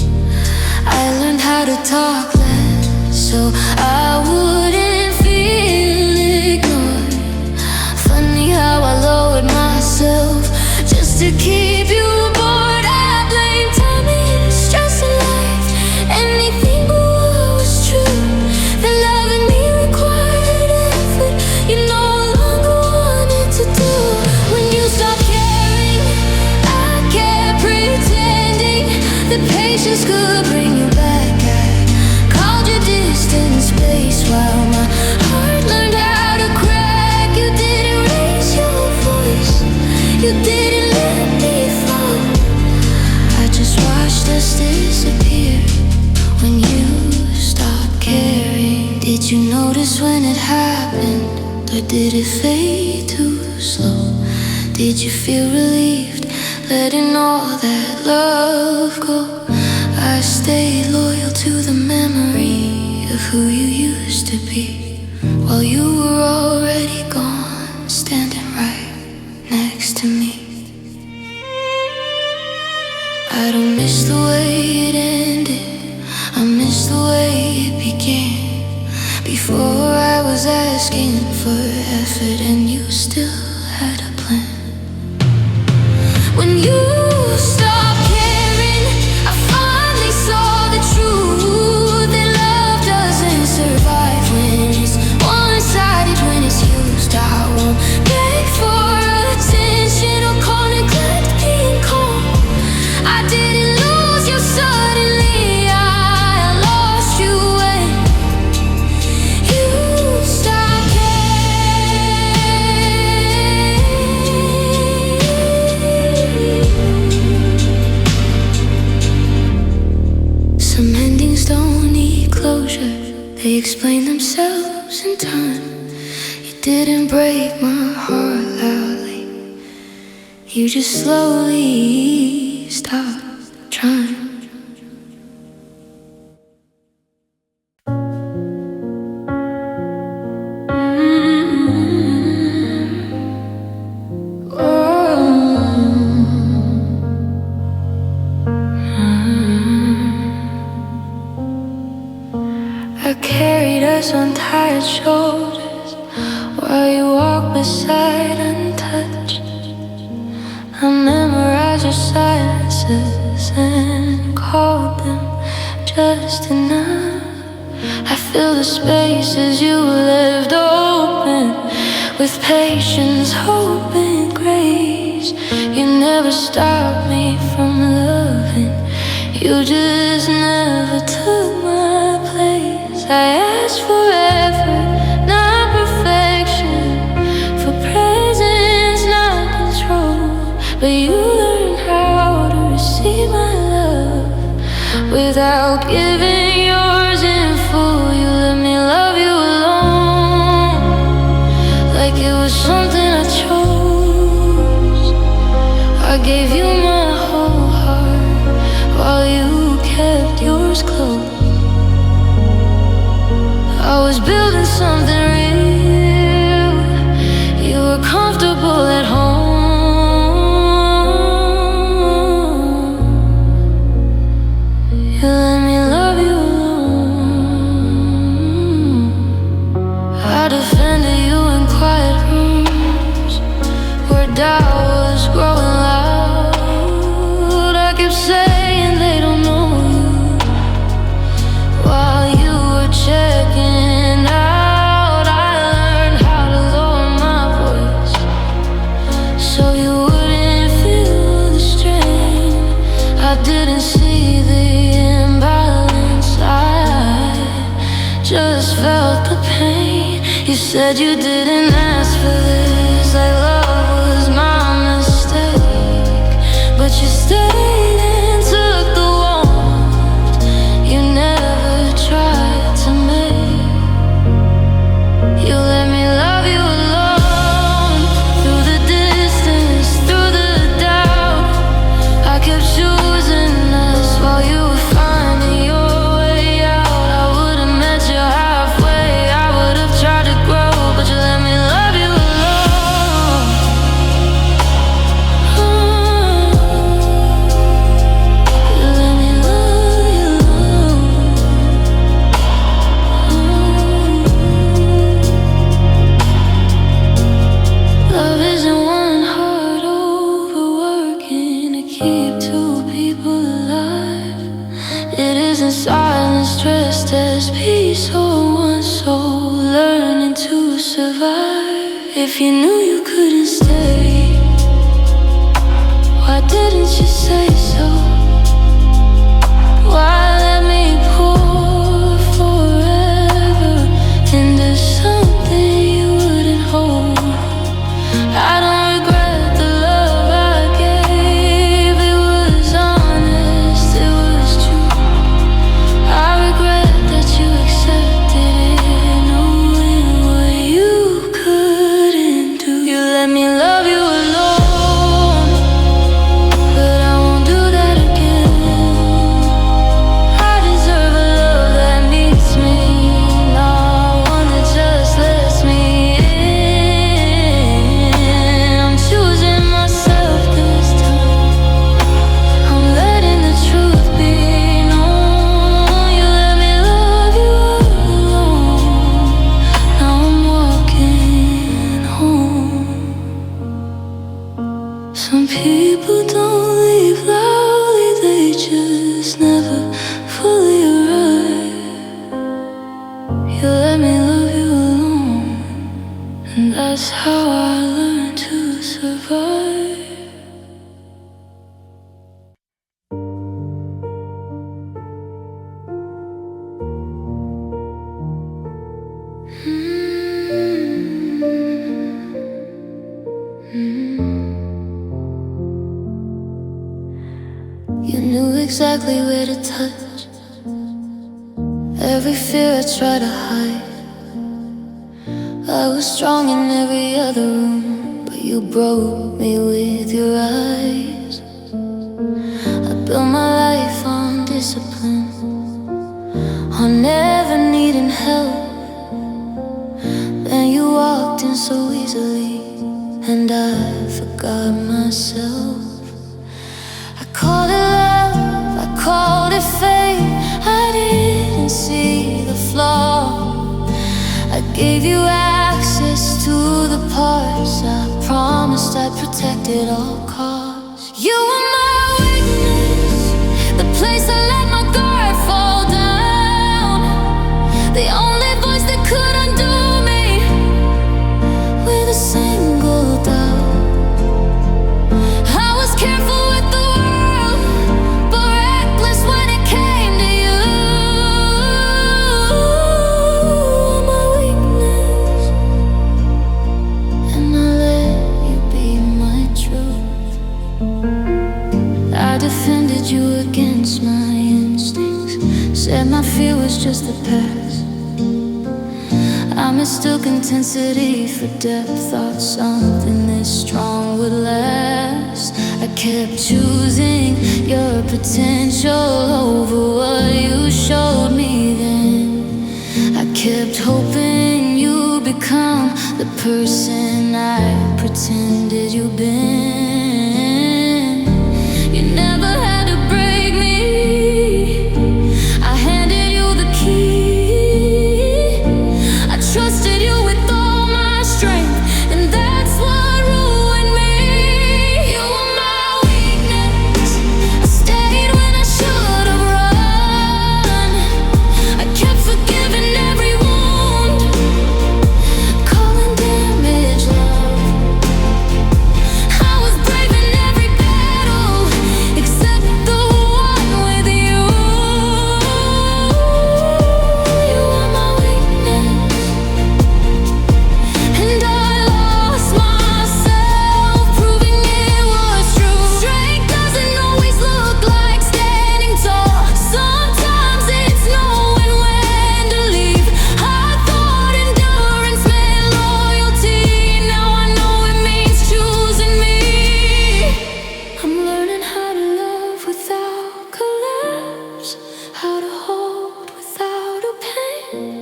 I learned how to talk less so I wouldn't feel ignored. Funny how I lowered myself just to keep you bored. I blame time and stress in life, anything but what was true. That loving me required effort you no longer wanted to do. When you stop caring, I kept pretending that patience could bring you back. I called you distant space while my heart learned how to crack. You didn't raise your voice, you didn't let me fall. I just watched us disappear when you stopped caring. Did you notice when it happened, or did it fade too slow? Did you feel relieved letting all that love go? I stayed loyal to the memory of who you used to be, while you were already gone, standing right next to me. I don't miss the way it ended, I miss the way it began. Before I was asking for effort and you still had a plan. When you stopped caring, I finally saw the truth, that love doesn't survive when it's one-sided, when it's used. I won't beg for attention or call neglect being calm. I didn't lose you suddenly, I lost you when you stopped caring. Some endings don't need closure, they explain themselves in time. You didn't break my heart loudly, you just slowly stopped trying. I carried us on tired shoulders while you walked beside untouched. I memorized your silences and called them just enough. I fill the spaces you left open with patience, hope, and grace. You never stopped me from loving, you just never took my place. I asked for effort, not perfection, for presence, not control. But you learned how to receive my love without giving yours in full. You let me love you alone, like it was something I chose. I gave you my whole heart while you kept yours close. I was building something real, you were comfortable at home. You let me love you alone. I defended you in quiet rooms where doubt was growing loud. I kept saying they don't know you while you were checking out. I learned how to lower my voice so you wouldn't feel the strain. I didn't see the imbalance, I just felt the pain. You said you didn't ask for this, like love was my mistake. But you stayed and took the warmth you never tried to make. You let me love you alone, through the distance, through the doubt. I kept choosing us while you were finding your way out. I would've met you halfway, I would've tried to grow, but you let me love if you knew you couldn't stay? Why didn't you say so? Why let me pour forever into something you wouldn't hold? I don't regret the love I gave. It was honest, it was true. I regret that you accepted it, knowing what you couldn't do. You let me love you alone, but I won't do that again. I deserve a love that meets me, not one that just lets me in. I'm choosing myself this time. I'm letting the truth be known. You let me love you alone. Now I'm walking home. Some people don't leave loudly, they just never fully arrive. You let me love you alone, and that's how I learned to survive. You knew exactly where to touch. Every fear I tried to hide. I was strong in every other room, but you broke me with your eyes. I built my life on discipline, on never needing help. Then you walked in so easily, and I forgot myself. I called it love, I called it fate. I didn't see the flaw. I gave you access to the parts I promised I'd protect at all costs. You were my weakness, the place I let my guard fall down, the only voice that could undo me with a single doubt. I was careful with the world, but reckless when it came to you. My weakness, and I let you be my truth. I defended you against my instincts, said my fear was just the past. I mistook intensity for depth, thought something this strong would last. I kept choosing your potential over what you showed me then. I kept hoping you become the person I pretended you'd been. You never had to break me, I handed you the key. I trusted you with all my strength, and that's what ruined me. You were my weakness, I stayed when I should have run. I kept forgiving every wound, calling damage love. I was brave in every battle, except the one with you. You were my weakness, and I lost myself, proving it was true. Strength doesn't always look like standing tall. Sometimes it's knowing when to leave. I thought endurance meant loyalty, now I know it means choosing me. I'm learning how to love without collapse, how to hold without a pain.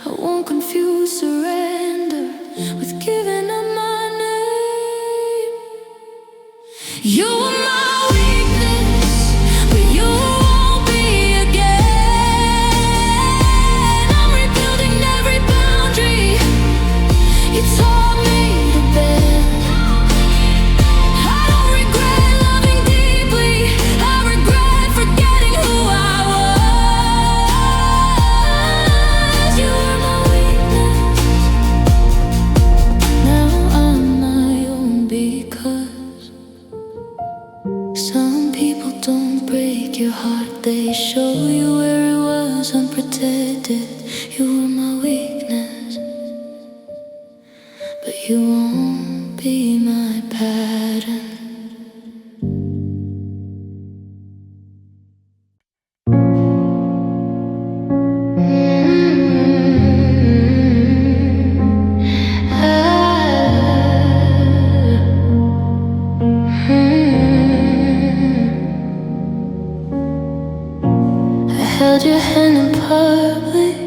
I won't confuse surrender with giving up my name. You were my weakness, but you won't be again. I'm rebuilding every boundary you taught me to bend. I don't regret loving deeply, I regret forgetting who I was. You were my weakness, now your heart, they show you where it was unprotected. You were my weakness, but you won't be my pattern. Held your hand in public,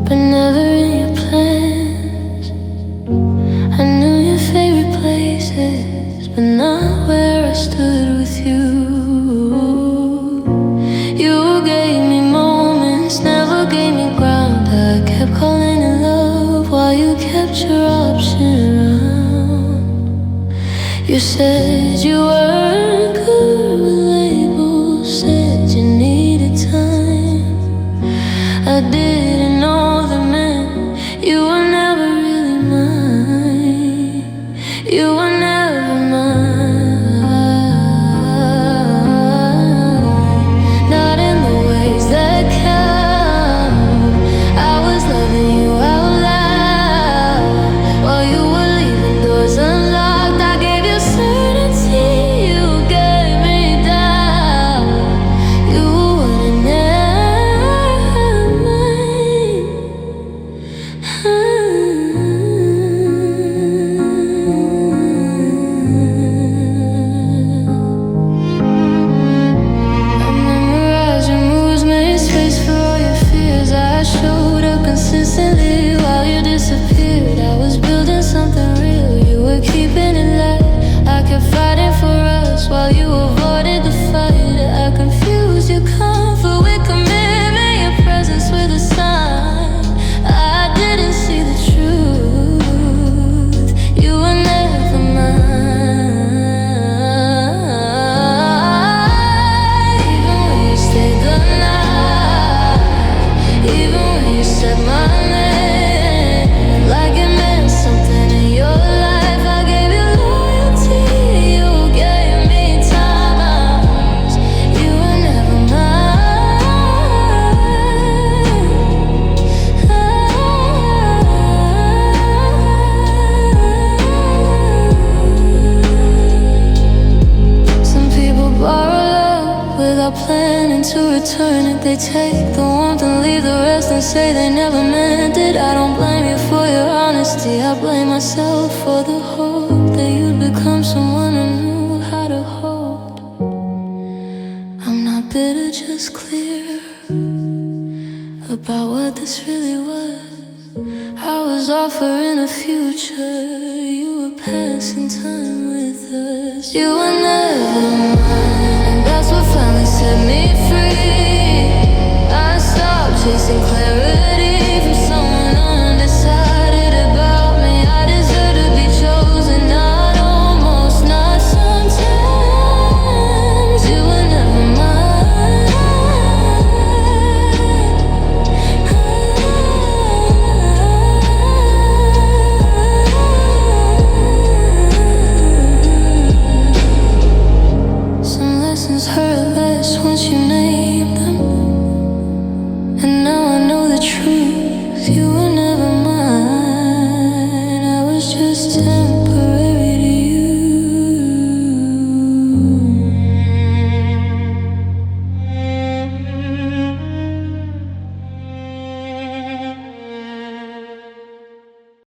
but never in your plans. I knew your favorite places, but not where I stood with you. You gave me moments, never gave me ground. I kept calling it love while you kept your option around. You said you weren't good with labels, said you needed time. I didn't know the man. You were never really mine. You were never mine. Not in the ways that count. I was loving you out loud while you were leaving doors unlocked. I gave you certainty, you gave me doubt. You were never mine. I memorized your moves, made space for all your fears. I showed up consistently while you disappeared. I was building something real, you were keeping it light. I kept fighting for us while you avoided the fight. I confused your comfort with commitment, your presence with a sign. I didn't see the truth. You were never mine. Even when you stayed the night, even when you said my name, like it meant something in your life. I gave you loyalty, you gave me times. You were never mine. Some people borrow love without planning to return it. They take the warmth and leave the rest and say they never meant it. I don't blame you for your honesty, I blame myself for the hope that you'd become someone who knew how to hold. I'm not bitter, just clear about what this really was. I was offering a future, you were passing time with us. You were never mine, and that's what finally set me free. I stopped chasing clarity.